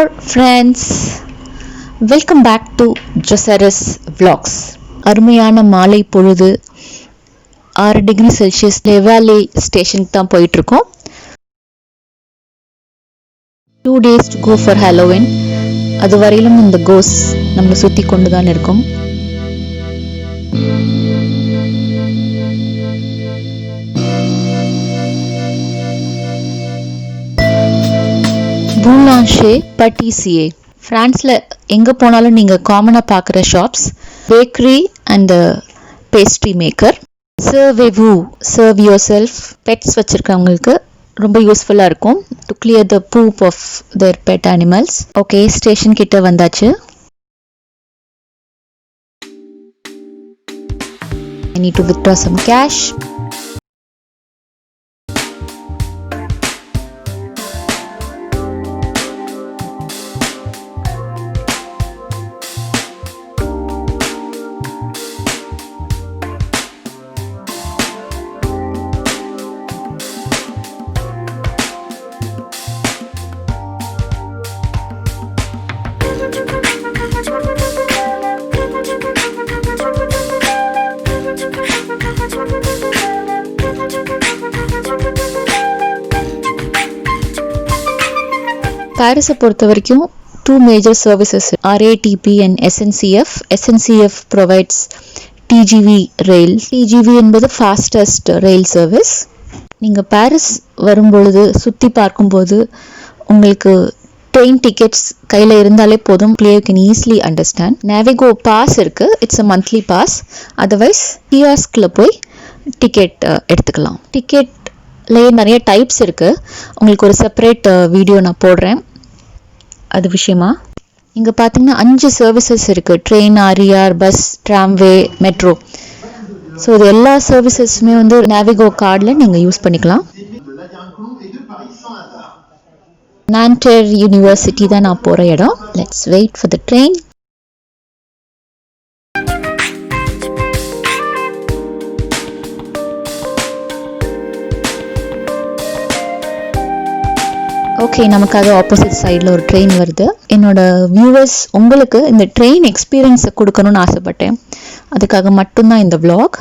dear friends, welcome back to Josaris Vlogs. அருமையான மாலை பொழுது 6 degree Celsius Les Vallées Station தான் போயிட்டு இருக்கோம். 2 days to go for Halloween. அது வரையிலும் இந்த கோஸ் நம்மளை சுற்றி கொண்டு தான் இருக்கும். பூலான்ஷே பட்டிசியே ஃப்ரான்ஸில் எங்கே போனாலும் நீங்கள் காமனாக பார்க்குற shops, bakery and pastry maker. சர்வேவூ, சர்வ் யுவர் செல்ஃப். பெட்ஸ் வச்சுருக்கவங்களுக்கு ரொம்ப யூஸ்ஃபுல்லாக இருக்கும் to clear the poop of their pet animals. Okay, station கிட்ட வந்தாச்சு. I need to withdraw some cash. பாரிஸை பொறுத்த வரைக்கும் 2 major services, RATP and SNCF. SNCF provides TGV rail. TGV என்பது ஃபாஸ்டஸ்ட் ரயில் சர்வீஸ். நீங்கள் பாரிஸ் வரும்பொழுது சுற்றி பார்க்கும்போது உங்களுக்கு ட்ரெயின் டிக்கெட்ஸ் கையில் இருந்தாலே போதும். You can easily understand. Navigo pass இருக்குது, it's a monthly pass. Otherwise கியாஸ்கில் போய் டிக்கெட் எடுத்துக்கலாம். டிக்கெட்லேயே நிறைய டைப்ஸ் இருக்குது. உங்களுக்கு ஒரு செப்பரேட் வீடியோ நான் போடுறேன் அது விஷயமா. இங்கே பார்த்தீங்கன்னா 5 சர்வீசஸ் இருக்குது. Train, RER, bus, tramway, metro. So இது எல்லா சர்வீசஸுமே வந்து நேவிகோ கார்டில் நீங்கள் யூஸ் பண்ணிக்கலாம். நான்டர் யூனிவர்சிட்டி தான் நான் போகிற இடம். Let's wait for the train. Okay, நமக்காக ஆப்போசிட் சைடில் ஒரு ட்ரெயின் வருது. என்னோட வியூவர்ஸ் உங்களுக்கு இந்த ட்ரெயின் எக்ஸ்பீரியன்ஸை கொடுக்கணும்னு ஆசைப்பட்டேன். அதுக்காக மட்டும்தான் இந்த vlog.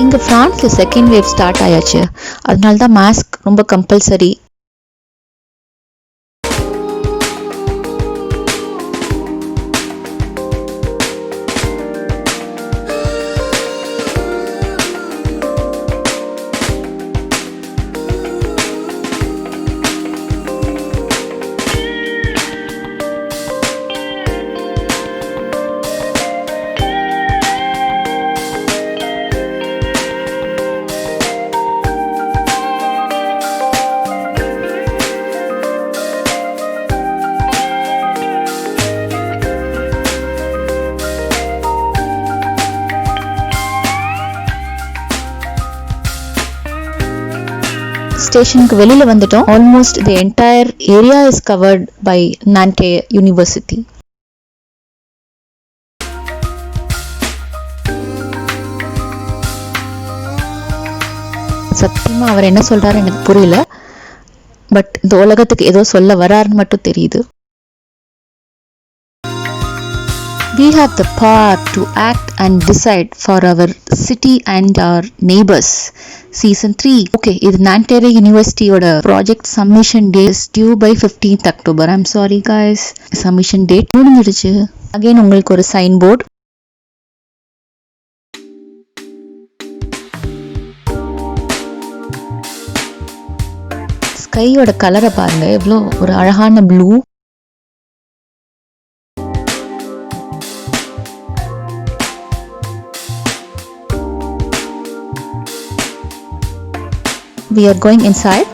இங்கே ஃப்ரான்ஸில் செகண்ட் வேவ் ஸ்டார்ட் ஆயாச்சு. அதனால தான் மாஸ்க் ரொம்ப கம்பல்சரி. ஸ்டேஷனுக்கு வெளியில் வந்துட்டோம். Almost the entire area is covered by Nanterre university. சத்தியமாக அவர் என்ன சொல்கிறாரு எனக்கு புரியல. பட் இந்த உலகத்துக்கு ஏதோ சொல்ல வராருன்னு மட்டும் தெரியுது. We have the power to act and decide for our city and our neighbors. Season 3. Okay, இது நான்டர் யூனிவர்சிட்டியோட project submission date is due by 15th October. I'm sorry guys, submission date முடிஞ்சிடுச்சு. அகைன் உங்களுக்கு ஒரு sign board. ஸ்கையோட கலரை பாருங்க, எவ்வளோ ஒரு அழகான blue. We are going inside.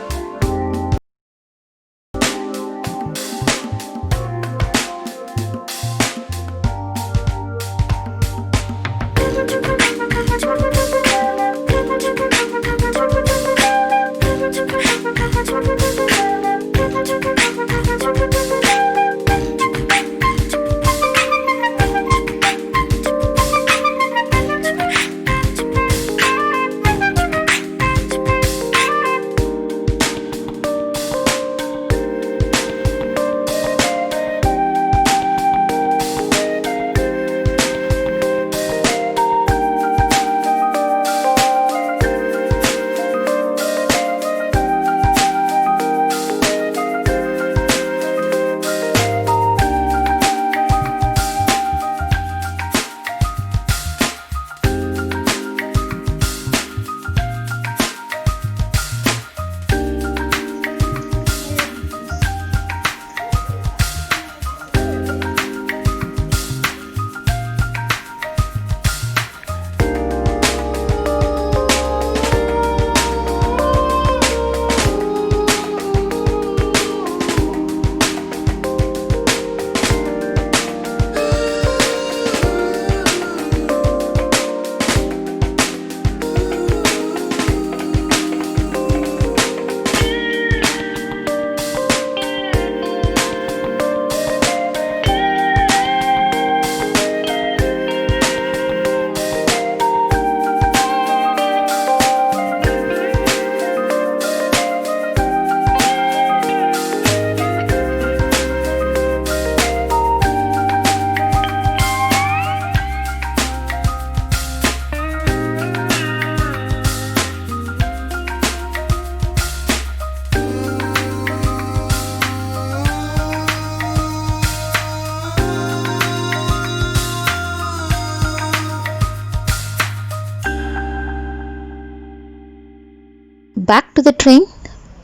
Back to the train,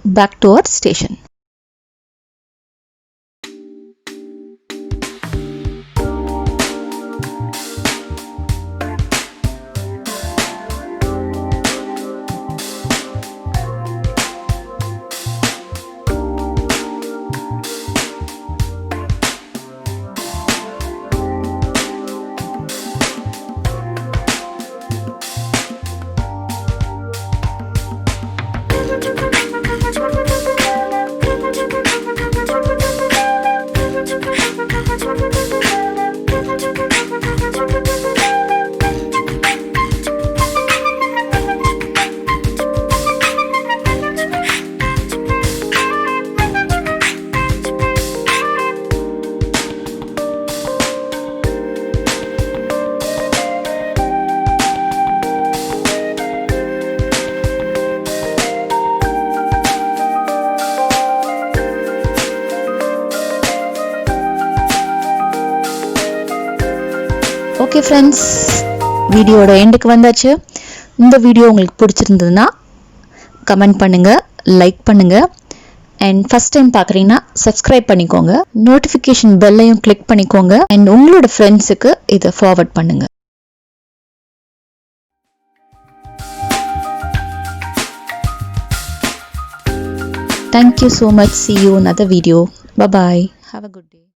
back to our station. Okay friends, வீடியோட எண்டுக்கு வந்தாச்சு. இந்த வீடியோ உங்களுக்கு பிடிச்சிருந்ததுன்னா கமெண்ட் பண்ணுங்கள், லைக் பண்ணுங்கள். அண்ட் ஃபஸ்ட் டைம் பார்க்குறீங்கன்னா சப்ஸ்கிரைப் பண்ணிக்கோங்க, நோட்டிஃபிகேஷன் பெல்லையும் கிளிக் பண்ணிக்கோங்க. அண்ட் உங்களோட ஃப்ரெண்ட்ஸுக்கு இதை ஃபார்வர்ட் பண்ணுங்கள். Thank you so much. See you in another video. Bye bye. Have a good day.